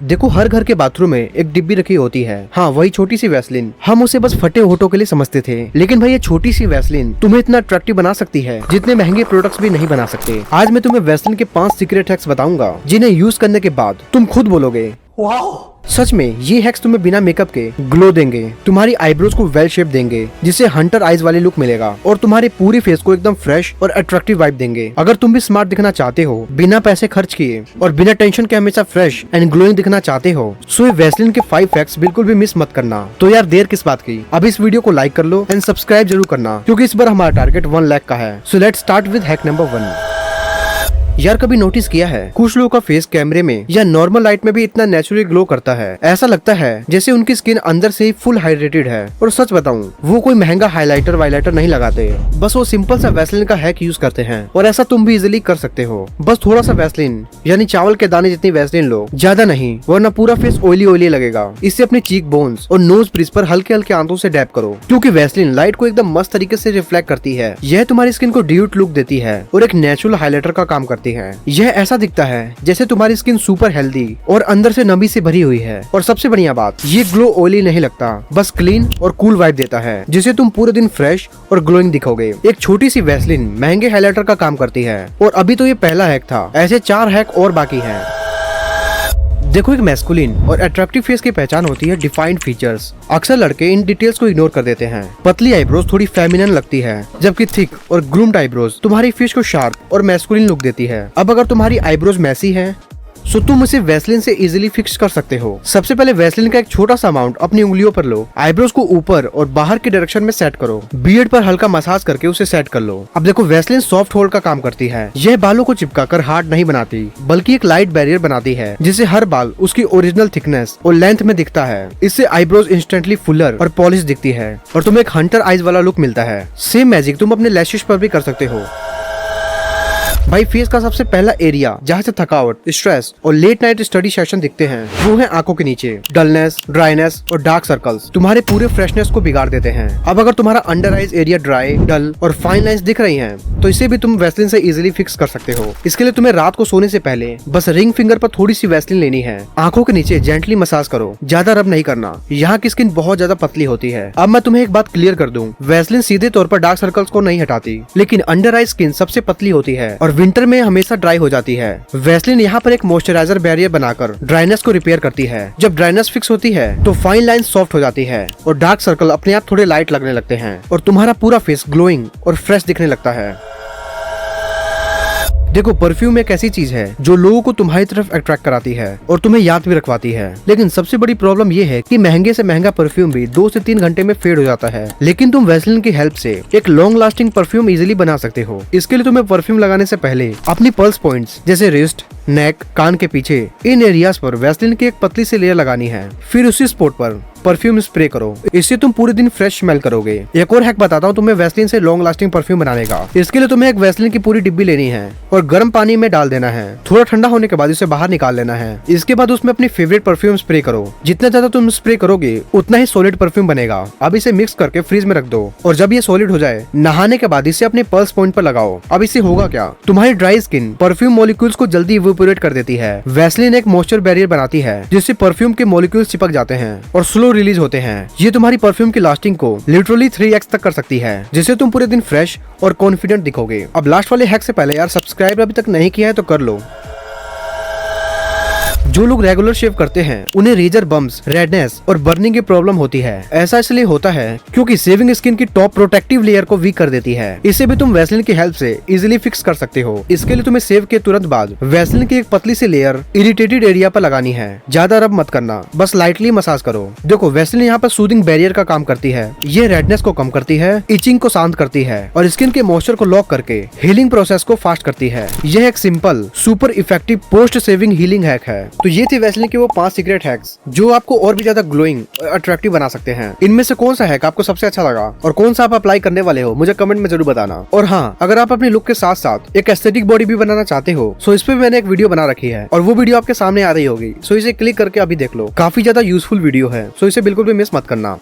देखो, हर घर के बाथरूम में एक डिब्बी रखी होती है। हाँ, वही छोटी सी वैसलीन। हम उसे बस फटे होठों के लिए समझते थे, लेकिन भाई ये छोटी सी वैसलीन तुम्हें इतना अट्रैक्टिव बना सकती है जितने महंगे प्रोडक्ट्स भी नहीं बना सकते। आज मैं तुम्हें वैसलीन के 5 सीक्रेट हैक्स बताऊंगा जिन्हें यूज करने के बाद तुम खुद बोलोगे वाओ। सच में ये हैक्स तुम्हें बिना मेकअप के ग्लो देंगे, तुम्हारी आईब्रोज को वेल शेप देंगे जिससे हंटर आईज वाली लुक मिलेगा, और तुम्हारे पूरी फेस को एकदम फ्रेश और अट्रैक्टिव वाइब देंगे। अगर तुम भी स्मार्ट दिखना चाहते हो, बिना पैसे खर्च किए और बिना टेंशन के हमेशा फ्रेश एंड ग्लोइंग दिखना चाहते हो, सो ये वैसलीन के 5 हैक्स बिल्कुल भी मिस मत करना। तो यार देर किस बात की, अब इस वीडियो को लाइक कर लो एंड सब्सक्राइब जरूर करना, क्योंकि इस बार हमारा टारगेट 1 लाख का है। So let's start with hack number 1। यार कभी नोटिस किया है, कुछ लोगों का फेस कैमरे में या नॉर्मल लाइट में भी इतना नेचुरली ग्लो करता है, ऐसा लगता है जैसे उनकी स्किन अंदर से ही फुल हाइड्रेटेड है। और सच बताऊं, वो कोई महंगा हाइलाइटर वाइलाइटर नहीं लगाते, बस वो सिंपल सा वैसलीन का हैक यूज करते हैं। और ऐसा तुम भी इजिली कर सकते हो। बस थोड़ा सा वैसलीन यानी चावल के दाने जितनी वैसलीन लो, ज्यादा नहीं, वरना पूरा फेस ऑयली ऑयली लगेगा। इससे अपने चीक बोन्स और नोज ब्रिज पर हल्के हल्के आंतों से डैप करो, क्योंकि वैसलीन लाइट को एकदम मस्त तरीके से रिफ्लेक्ट करती है। यह तुम्हारी स्किन को ड्यूट लुक देती है और एक नेचुरल हाइलाइटर का काम करती है। यह ऐसा दिखता है जैसे तुम्हारी स्किन सुपर हेल्दी और अंदर से नमी से भरी हुई है। और सबसे बढ़िया बात, ये ग्लो ऑयली नहीं लगता, बस क्लीन और कूल वाइब देता है, जिससे तुम पूरे दिन फ्रेश और ग्लोइंग दिखोगे। एक छोटी सी वैसलीन महंगे हाइलाइटर का काम करती है। और अभी तो ये पहला हैक था, ऐसे 4 हैक और बाकी हैं। देखो, एक मैस्कुलिन और अट्रैक्टिव फेस की पहचान होती है डिफाइंड फीचर्स। अक्सर लड़के इन डिटेल्स को इग्नोर कर देते हैं। पतली आईब्रोज थोड़ी फेमिनिन लगती है, जबकि थिक और ग्रूम्ड आईब्रोज तुम्हारी फेस को शार्प और मैस्कुलिन लुक देती है। अब अगर तुम्हारी आईब्रोज मैसी है, सो तुम इसे वैसलीन से इजीली फिक्स कर सकते हो। सबसे पहले वैसलीन का एक छोटा सा अमाउंट अपनी उंगलियों पर लो, आईब्रोज को ऊपर और बाहर की डायरेक्शन में सेट करो, बियर्ड पर हल्का मसाज करके उसे सेट कर लो। अब देखो, वैसलीन सॉफ्ट होल्ड का काम करती है। यह बालों को चिपकाकर हार्ड नहीं बनाती, बल्कि एक लाइट बैरियर बनाती है, जिससे हर बाल उसकी ओरिजिनल थिकनेस और लेंथ में दिखता है। इससे आईब्रोज इंस्टेंटली फुलर और पॉलिश दिखती है और तुम्हें एक हंटर आईज वाला लुक मिलता है। सेम मैजिक तुम अपने लैशेस पर भी कर सकते हो। भाई, फेस का सबसे पहला एरिया जहाँ से थकावट, स्ट्रेस और लेट नाइट स्टडी सेशन दिखते हैं, वो है आंखों के नीचे। डलनेस, ड्राइनेस और डार्क सर्कल्स तुम्हारे पूरे फ्रेशनेस को बिगाड़ देते हैं। अब अगर तुम्हारा अंडर आईज एरिया ड्राई, डल और फाइन लाइंस दिख रही हैं, तो इसे भी तुम वैसलीन से इजीली फिक्स कर सकते हो। इसके लिए तुम्हें रात को सोने से पहले बस रिंग फिंगर पर थोड़ी सी वैसलीन लेनी है। आंखों के नीचे जेंटली मसाज करो, ज्यादा रब नहीं करना, यहाँ की स्किन बहुत ज्यादा पतली होती है। अब मैं तुम्हें एक बात क्लियर कर दूं, वैसलीन सीधे तौर पर डार्क सर्कल्स को नहीं हटाती, लेकिन अंडर आई स्किन सबसे पतली होती है और विंटर में हमेशा ड्राई हो जाती है। वैसलीन यहाँ पर एक मॉइस्चराइजर बैरियर बनाकर ड्राइनेस को रिपेयर करती है। जब ड्राइनेस फिक्स होती है तो फाइन लाइन सॉफ्ट हो जाती है और डार्क सर्कल अपने आप थोड़े लाइट लगने लगते हैं और तुम्हारा पूरा फेस ग्लोइंग और फ्रेश दिखने लगता है। देखो, परफ्यूम एक ऐसी चीज है जो लोगों को तुम्हारी तरफ अट्रैक्ट कराती है और तुम्हें याद भी रखवाती है। लेकिन सबसे बड़ी प्रॉब्लम ये है कि महंगे से महंगा परफ्यूम भी 2 से 3 घंटे में फेड हो जाता है। लेकिन तुम वैसलीन की हेल्प से एक लॉन्ग लास्टिंग परफ्यूम इजीली बना सकते हो। इसके लिए तुम्हें परफ्यूम लगाने से पहले अपनी पल्स पॉइंट्स जैसे रिस्ट, नेक, कान के पीछे, इन एरियाज पर वैसलीन की एक पतली सी लेयर लगानी है। फिर उसी स्पॉट पर परफ्यूम स्प्रे करो, इससे तुम पूरे दिन फ्रेश स्मेल करोगे। एक और हैक बताता हूँ तुम्हें वैसलीन से लॉन्ग लास्टिंग परफ्यूम बनाने का। इसके लिए तुम्हें एक वैसलीन की पूरी डिब्बी लेनी है और गर्म पानी में डाल देना है। थोड़ा ठंडा होने के बाद इसे बाहर निकाल लेना है। इसके बाद उसमें अपनी फेवरेट परफ्यूम स्प्रे करो। जितना ज्यादा तुम स्प्रे करोगे उतना ही सॉलिड परफ्यूम बनेगा। अब इसे मिक्स करके फ्रीज में रख दो और जब ये सॉलिड हो जाए, नहाने के बाद इसे अपने पल्स पॉइंट पर लगाओ। अब इससे होगा क्या, तुम्हारी ड्राई स्किन परफ्यूम मॉलिक्यूल्स को जल्दी इवेपोरेट कर देती है। वैसलीन एक मॉइस्चर बैरियर बनाती है, जिससे परफ्यूम के मॉलिक्यूल्स चिपक जाते हैं और स्लो रिलीज होते हैं। ये तुम्हारी परफ्यूम की लास्टिंग को लिटरली 3x तक कर सकती है, जिससे तुम पूरे दिन फ्रेश और कॉन्फिडेंट दिखोगे। अब लास्ट वाले हैक से पहले यार, सब्सक्राइब अभी तक नहीं किया है तो कर लो। जो लोग रेगुलर शेव करते हैं उन्हें रेजर बम्स, रेडनेस और बर्निंग की प्रॉब्लम होती है। ऐसा इसलिए होता है क्योंकि शेविंग स्किन की टॉप प्रोटेक्टिव लेयर को वीक कर देती है। इसे भी तुम वैसलीन की हेल्प से इजीली फिक्स कर सकते हो। इसके लिए तुम्हें शेव के तुरंत बाद वैसलीन की एक पतली सी लेयर इरिटेटेड एरिया पर लगानी है। ज्यादा रब मत करना, बस लाइटली मसाज करो। देखो, वैसलीन यहाँ पर सूदिंग बैरियर का काम करती है। ये रेडनेस को कम करती है, इचिंग को शांत करती है और स्किन के मॉइस्चर को लॉक करके हीलिंग प्रोसेस को फास्ट करती है। यह एक simple super effective post shaving healing hack है। तो ये थी वैसलीन के वो 5 सीक्रेट हैक्स जो आपको और भी ज्यादा ग्लोइंग और अट्रैक्टिव बना सकते हैं। इनमें से कौन सा हैक आपको सबसे अच्छा लगा और कौन सा आप अप्लाई करने वाले हो, मुझे कमेंट में जरूर बताना। और हाँ, अगर आप अपने लुक के साथ साथ एक एस्थेटिक बॉडी भी बनाना चाहते हो, सो इस पे मैंने एक वीडियो बना रखी है और वो वीडियो आपके सामने आ रही होगी। सो इसे क्लिक करके अभी देख लो, काफी ज्यादा यूजफुल वीडियो है। सो इसे बिल्कुल भी मिस मत करना।